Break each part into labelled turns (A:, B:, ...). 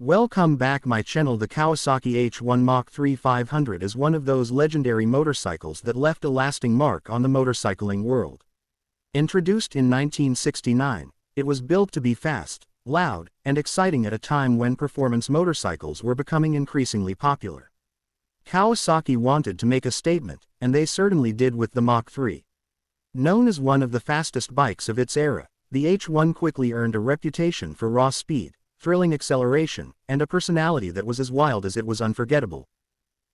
A: Welcome back my channel. The Kawasaki H1 Mach III 500 is one of those legendary motorcycles that left a lasting mark on the motorcycling world. Introduced in 1969, it was built to be fast, loud, and exciting at a time when performance motorcycles were becoming increasingly popular. Kawasaki wanted to make a statement, and they certainly did with the Mach III. Known as one of the fastest bikes of its era, the H1 quickly earned a reputation for raw speed, thrilling acceleration, and a personality that was as wild as it was unforgettable.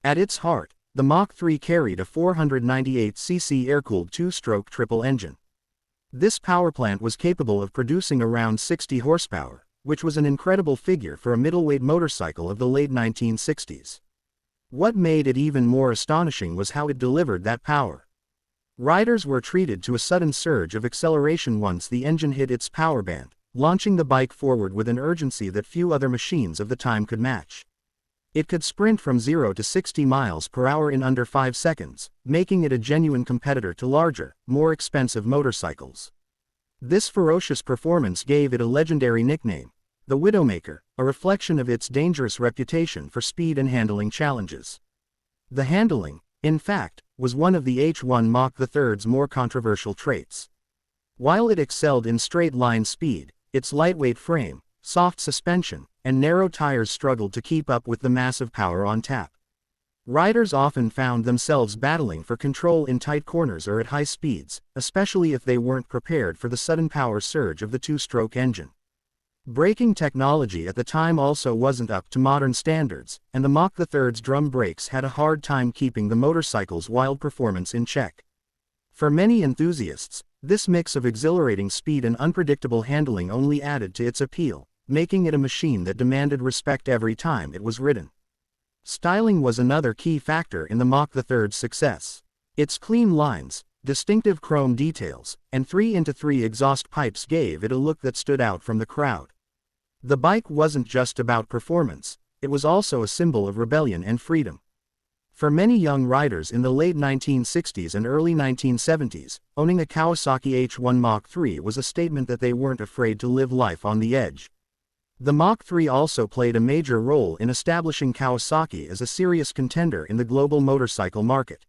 A: At its heart, the Mach III carried a 498cc air-cooled two-stroke triple engine. This powerplant was capable of producing around 60 horsepower, which was an incredible figure for a middleweight motorcycle of the late 1960s. What made it even more astonishing was how it delivered that power. Riders were treated to a sudden surge of acceleration once the engine hit its power band, launching the bike forward with an urgency that few other machines of the time could match. It could sprint from 0 to 60 miles per hour in under 5 seconds, making it a genuine competitor to larger, more expensive motorcycles. This ferocious performance gave it a legendary nickname, the Widowmaker, a reflection of its dangerous reputation for speed and handling challenges. The handling, in fact, was one of the H1 Mach III's more controversial traits. While it excelled in straight-line speed, its lightweight frame, soft suspension, and narrow tires struggled to keep up with the massive power on tap. Riders often found themselves battling for control in tight corners or at high speeds, especially if they weren't prepared for the sudden power surge of the two-stroke engine. Braking technology at the time also wasn't up to modern standards, and the Mach III's drum brakes had a hard time keeping the motorcycle's wild performance in check. For many enthusiasts, this mix of exhilarating speed and unpredictable handling only added to its appeal, making it a machine that demanded respect every time it was ridden. Styling was another key factor in the Mach III's success. Its clean lines, distinctive chrome details, and 3x3 exhaust pipes gave it a look that stood out from the crowd. The bike wasn't just about performance, it was also a symbol of rebellion and freedom. For many young riders in the late 1960s and early 1970s, owning a Kawasaki H1 Mach III was a statement that they weren't afraid to live life on the edge. The Mach III also played a major role in establishing Kawasaki as a serious contender in the global motorcycle market.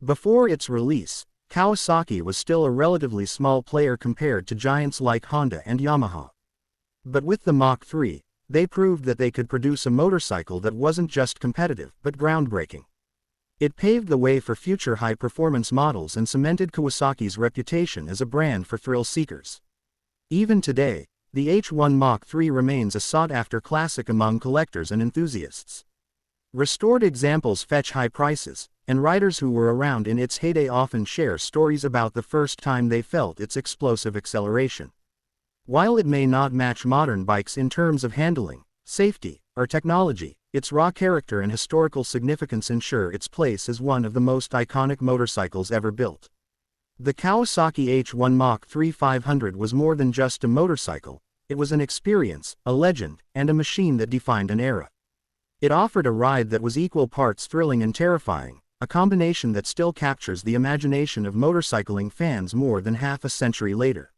A: Before its release, Kawasaki was still a relatively small player compared to giants like Honda and Yamaha. But with the Mach III, they proved that they could produce a motorcycle that wasn't just competitive but groundbreaking. It paved the way for future high-performance models and cemented Kawasaki's reputation as a brand for thrill seekers. Even today, the H1 Mach III remains a sought-after classic among collectors and enthusiasts. Restored examples fetch high prices, and riders who were around in its heyday often share stories about the first time they felt its explosive acceleration. While it may not match modern bikes in terms of handling, safety, or technology, its raw character and historical significance ensure its place as one of the most iconic motorcycles ever built. The Kawasaki H1 Mach III 500 was more than just a motorcycle, it was an experience, a legend, and a machine that defined an era. It offered a ride that was equal parts thrilling and terrifying, a combination that still captures the imagination of motorcycling fans more than half a century later.